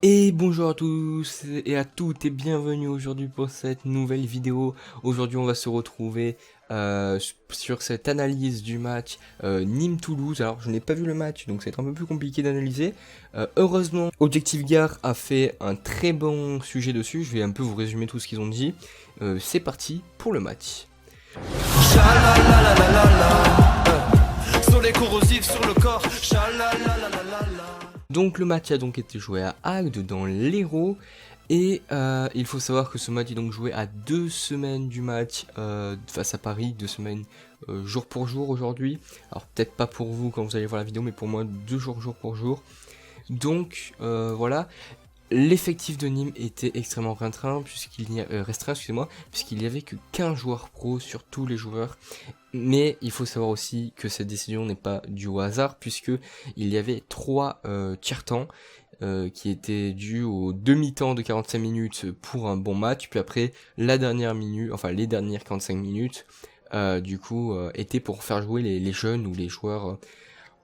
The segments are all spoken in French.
Et bonjour à tous et à toutes et bienvenue aujourd'hui pour cette nouvelle vidéo. Aujourd'hui on va se retrouver sur cette analyse du match Nîmes-Toulouse. Alors je n'ai pas vu le match donc c'est un peu plus compliqué d'analyser. Heureusement Objectif Gare a fait un très bon sujet dessus. Je vais un peu vous résumer tout ce qu'ils ont dit. C'est parti pour le match. Soleil corrosif sur le corps. Donc le match a donc été joué à Agde dans l'Hérault et il faut savoir que ce match est donc joué à 2 semaines du match face à Paris, 2 semaines jour pour jour aujourd'hui. Alors peut-être pas pour vous quand vous allez voir la vidéo mais pour moi 2 jours jour pour jour. Donc voilà. L'effectif de Nîmes était extrêmement restreint puisqu'il n'y avait que 15 joueurs pro sur tous les joueurs. Mais il faut savoir aussi que cette décision n'est pas due au hasard puisque il y avait 3 tiers-temps qui étaient dus au demi-temps de 45 minutes pour un bon match, puis après la dernière minute, enfin les dernières 45 minutes étaient pour faire jouer les jeunes ou les joueurs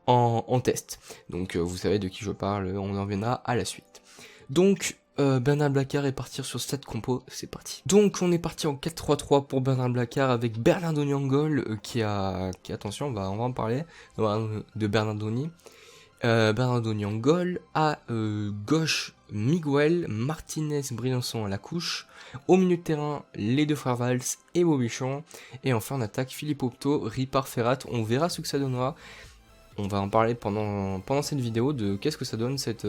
en test. Donc vous savez de qui je parle, on en reviendra à la suite. Donc Bernard Blacard est parti sur Stade Compo, c'est parti. Donc on est parti en 4-3-3 pour Bernard Blacard avec Bernardoni Angol qui attention, on va en parler de Bernardoni. Bernardoni en goal, à gauche Miguel, Martinez, Briançon à la couche, au milieu de terrain les deux frères Valls et Bobichon, et enfin en attaque Philippe Opto, Ripard Ferrat. On verra ce que ça donnera, on va en parler pendant cette vidéo de qu'est-ce que ça donne cette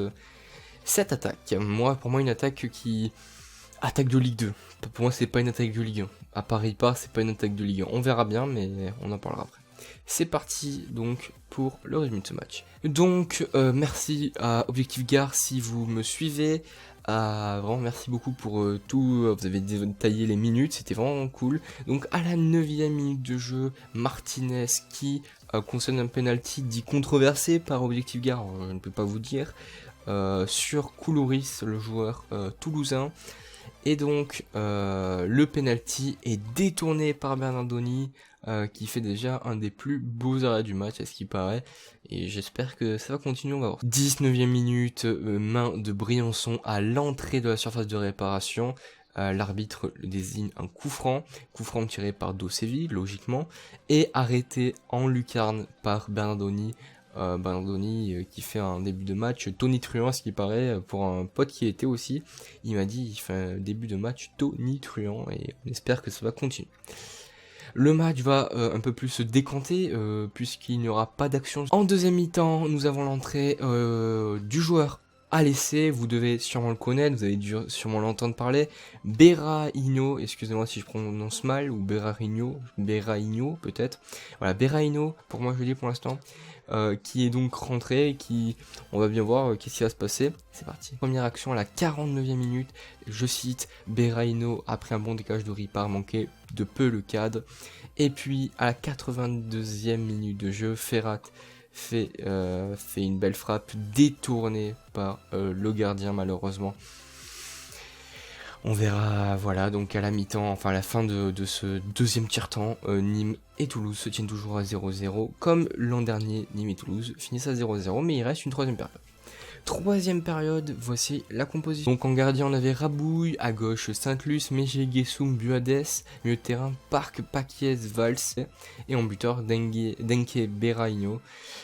attaque. Pour moi une attaque qui... Attaque de Ligue 2. Pour moi c'est pas une attaque de Ligue 1. À Paris pas, c'est pas une attaque de Ligue 1. On verra bien mais on en parlera après. C'est parti donc pour le résumé de ce match. Donc merci à Objectif Gare si vous me suivez. Vraiment merci beaucoup pour tout, vous avez détaillé les minutes, c'était vraiment cool. Donc à la 9ème minute de jeu, Martinez qui concerne un penalty dit controversé par Objectif Gare, je ne peux pas vous dire, sur Koulouris, le joueur toulousain. Et donc le penalty est détourné par Bernardoni qui fait déjà un des plus beaux arrêts du match à ce qui paraît. Et j'espère que ça va continuer, on va voir. 19ème minute, main de Briançon à l'entrée de la surface de réparation. L'arbitre désigne un coup franc tiré par Dosevi, logiquement, et arrêté en lucarne par Bernardoni. Qui fait un début de match tonitruant, ce qui paraît, pour un pote qui était aussi, il m'a dit il fait un début de match tonitruant et on espère que ça va continuer. Le match va un peu plus se décanter puisqu'il n'y aura pas d'action. En deuxième mi-temps, nous avons l'entrée du joueur à l'essai, vous devez sûrement le connaître, vous avez dû sûrement l'entendre parler, Berahino, excusez-moi si je prononce mal, ou Berahino peut-être, voilà, Berahino, pour moi je le dis pour l'instant, qui est donc rentré, on va bien voir qu'est-ce qui va se passer, c'est parti. Première action à la 49e minute, je cite, Berahino, après un bon décalage de Ripard, manquait de peu le cadre, et puis à la 82e minute de jeu, Ferrat fait une belle frappe détournée par le gardien malheureusement. On verra, voilà, donc à la mi-temps, enfin à la fin de ce deuxième tiers-temps, Nîmes et Toulouse se tiennent toujours à 0-0. Comme l'an dernier, Nîmes et Toulouse finissent à 0-0, mais il reste une troisième période. Troisième période, voici la composition. Donc en gardien on avait Rabouille, à gauche Saint-Luce, Mégé, Guessoum, Buades, milieu de terrain Parc, Paquiez, Valls, et en buteur Denke Berahino.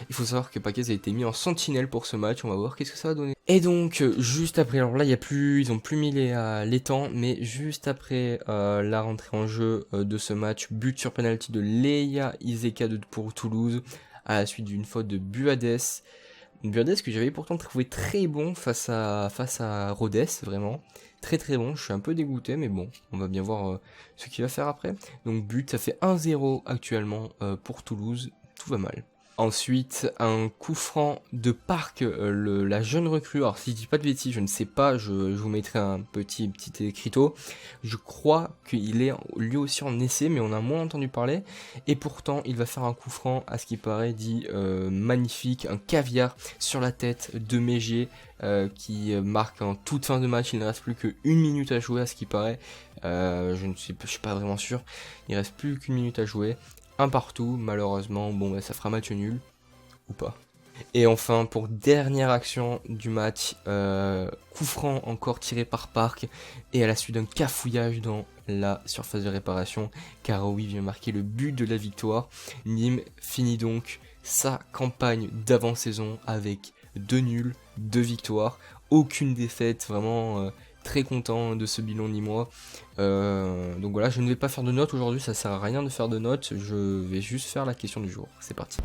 Il faut savoir que Paquiez a été mis en sentinelle pour ce match, on va voir qu'est-ce que ça va donner. Et donc juste après, alors là ils ont plus mis les temps, mais juste après la rentrée en jeu de ce match, but sur penalty de Leia Iseka pour Toulouse, à la suite d'une faute de Buades. Buades que j'avais pourtant trouvé très bon face à Rodez, vraiment. Très très bon, je suis un peu dégoûté, mais bon, on va bien voir ce qu'il va faire après. Donc but, ça fait 1-0 actuellement pour Toulouse, tout va mal. Ensuite, un coup franc de Parc, la jeune recrue. Alors si je dis pas de bêtises, je ne sais pas, je vous mettrai un petit écriteau. Je crois qu'il est lui aussi en essai, mais on a moins entendu parler. Et pourtant, il va faire un coup franc, à ce qui paraît, dit magnifique, un caviar sur la tête de Mégé, qui marque en toute fin de match. Il ne reste plus qu'1 minute à jouer, à ce qui paraît. Je suis pas vraiment sûr. Il reste plus qu'1 minute à jouer. Un partout, malheureusement, bon bah ça fera match nul, ou pas. Et enfin, pour dernière action du match, coup franc encore tiré par Park, et à la suite d'un cafouillage dans la surface de réparation, Karaoui vient marquer le but de la victoire. Nîmes finit donc sa campagne d'avant-saison avec 2 nuls, 2 victoires, aucune défaite, vraiment très content de ce bilan nîmois. Donc voilà, je ne vais pas faire de notes aujourd'hui, ça sert à rien de faire de notes, je vais juste faire la question du jour. C'est parti.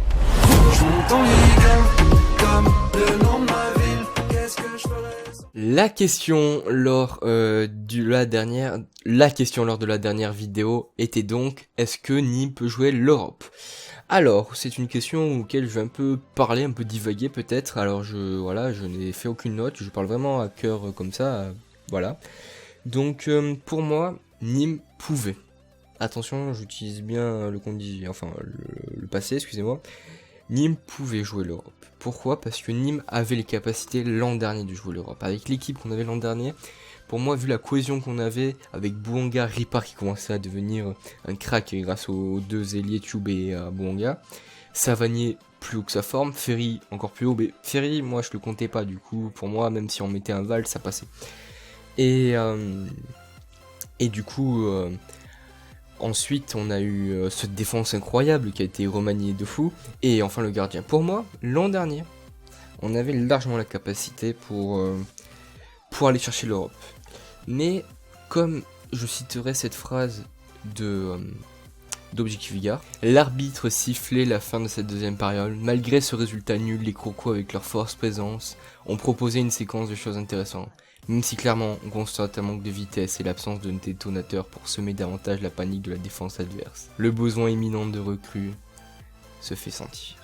La question lors de la dernière vidéo était donc: est-ce que Nîmes peut jouer l'Europe? Alors, c'est une question auquel je vais un peu parler, un peu divaguer peut-être. Alors je n'ai fait aucune note, je parle vraiment à cœur comme ça, voilà. Donc pour moi, Nîmes pouvait. Attention, j'utilise bien le passé, excusez-moi. Nîmes pouvait jouer l'Europe. Pourquoi? Parce que Nîmes avait les capacités l'an dernier de jouer l'Europe. Avec l'équipe qu'on avait l'an dernier, pour moi, vu la cohésion qu'on avait, avec Bouanga, Ripard qui commençait à devenir un crack grâce aux deux ailiers Tube et à Bouanga, Savanier plus haut que sa forme, Ferry encore plus haut, mais Ferry, moi je le comptais pas, du coup, pour moi, même si on mettait un Val, ça passait. Et du coup... ensuite, on a eu cette défense incroyable qui a été remaniée de fou. Et enfin, le gardien. Pour moi, l'an dernier, on avait largement la capacité pour aller chercher l'Europe. Mais, comme je citerai cette phrase d'Objectif Vigard, l'arbitre sifflait la fin de cette deuxième période. Malgré ce résultat nul, les Crocos, avec leur force présence, ont proposé une séquence de choses intéressantes. Même si clairement on constate un manque de vitesse et l'absence de détonateur pour semer davantage la panique de la défense adverse, le besoin imminent de recrues se fait sentir.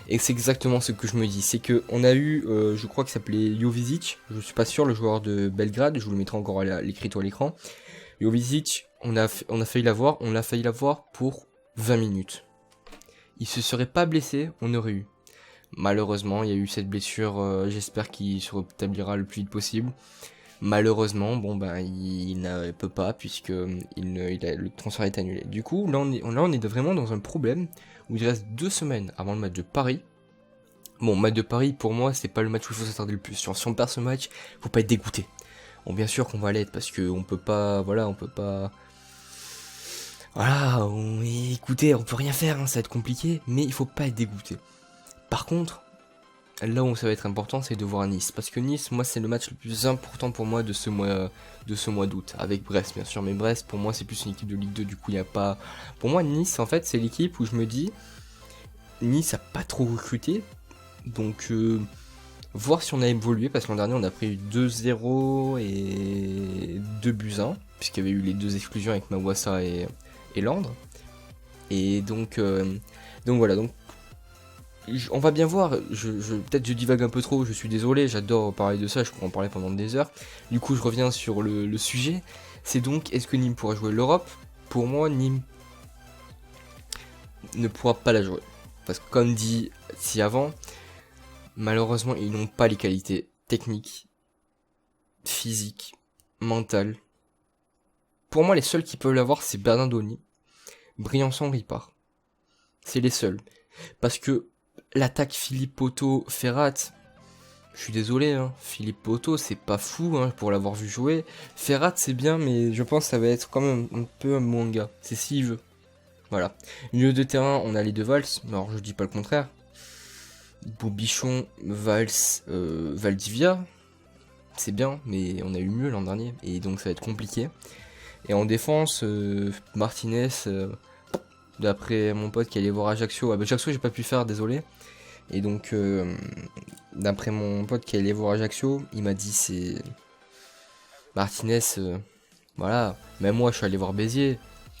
Et c'est exactement ce que je me dis, c'est que on a eu, je crois qu'il s'appelait Jovičić, je suis pas sûr, le joueur de Belgrade, je vous le mettrai encore à l'écriture à l'écran. Jovičić, on a failli l'avoir, on l'a failli l'avoir pour 20 minutes. Il se serait pas blessé, on aurait eu. Malheureusement, il y a eu cette blessure, j'espère qu'il se rétablira le plus vite possible. Malheureusement, il ne peut pas puisque le transfert est annulé. Du coup, là on est vraiment dans un problème où il reste 2 semaines avant le match de Paris. Bon, match de Paris, pour moi, c'est pas le match où il faut s'attarder le plus. Si on perd ce match, faut pas être dégoûté. Bon, bien sûr qu'on va l'être parce que on peut pas... écoutez, on peut rien faire, ça va être compliqué, mais il faut pas être dégoûté. Par contre, là où ça va être important, c'est de voir Nice. Parce que Nice, moi, c'est le match le plus important pour moi de ce mois d'août. Avec Brest, bien sûr. Mais Brest, pour moi, c'est plus une équipe de Ligue 2. Du coup, il n'y a pas... Pour moi, Nice, en fait, c'est l'équipe où je me dis... Nice a pas trop recruté. Donc, voir si on a évolué. Parce que l'an dernier, on a pris 2-0 et 2-1. Puisqu'il y avait eu les 2 exclusions avec Mawassa et Landre. Et donc voilà. Donc, on va bien voir, peut-être je divague un peu trop, je suis désolé, j'adore parler de ça, je pourrais en parler pendant des heures. Du coup, je reviens sur le sujet. C'est donc, est-ce que Nîmes pourra jouer l'Europe? Pour moi, Nîmes ne pourra pas la jouer. Parce que comme dit si avant, malheureusement, ils n'ont pas les qualités techniques, physiques, mentales. Pour moi, les seuls qui peuvent l'avoir, c'est Bernardoni, Briançon, Ripard. C'est les seuls. Parce que l'attaque Philippe Poteau Ferrat, je suis désolé, Philippe Poteau c'est pas fou pour l'avoir vu jouer. Ferrat c'est bien, mais je pense que ça va être quand même un peu un Bouanga, c'est s'il veut. Voilà. Milieu de terrain, on a les deux Valls, alors je dis pas le contraire. Bobichon, Valls, Valdivia, c'est bien, mais on a eu mieux l'an dernier, et donc ça va être compliqué. Et en défense, Martinez... d'après mon pote qui allait voir Ajaccio, Ajaccio j'ai pas pu faire, désolé. Et donc d'après mon pote qui allait voir Ajaccio, il m'a dit c'est Martinez, voilà. Même moi je suis allé voir Béziers,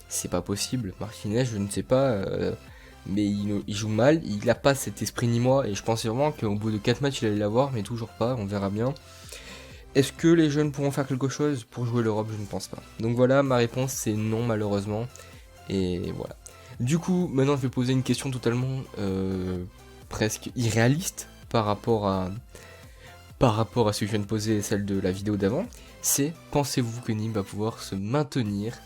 c'est pas possible. Martinez je ne sais pas, mais il joue mal, il a pas cet esprit ni moi. Et je pensais vraiment qu'au bout de 4 matchs il allait l'avoir, mais toujours pas, on verra bien. Est-ce que les jeunes pourront faire quelque chose pour jouer l'Europe? Je ne pense pas. Donc voilà, ma réponse c'est non malheureusement. Et voilà. Du coup, maintenant je vais poser une question totalement presque irréaliste par rapport à ce que je viens de poser, celle de la vidéo d'avant. C'est, pensez-vous que Nîmes va pouvoir se maintenir?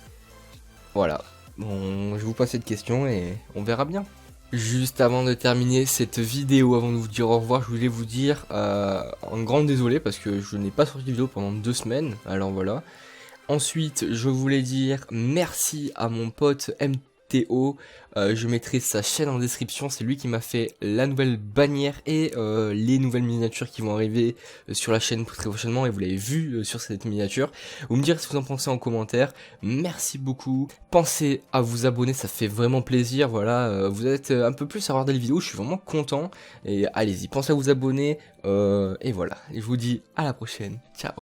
Voilà. Bon, je vous pose cette question et on verra bien. Juste avant de terminer cette vidéo, avant de vous dire au revoir, je voulais vous dire un grand désolé parce que je n'ai pas sorti de vidéo pendant 2 semaines, alors voilà. Ensuite, je voulais dire merci à mon pote MTO, je mettrai sa chaîne en description, c'est lui qui m'a fait la nouvelle bannière et les nouvelles miniatures qui vont arriver sur la chaîne très prochainement, et vous l'avez vu sur cette miniature. Vous me direz ce que vous en pensez en commentaire, merci beaucoup, pensez à vous abonner, ça fait vraiment plaisir, voilà, vous êtes un peu plus à regarder les vidéos, je suis vraiment content, et allez-y, pensez à vous abonner, et voilà, et je vous dis à la prochaine, ciao.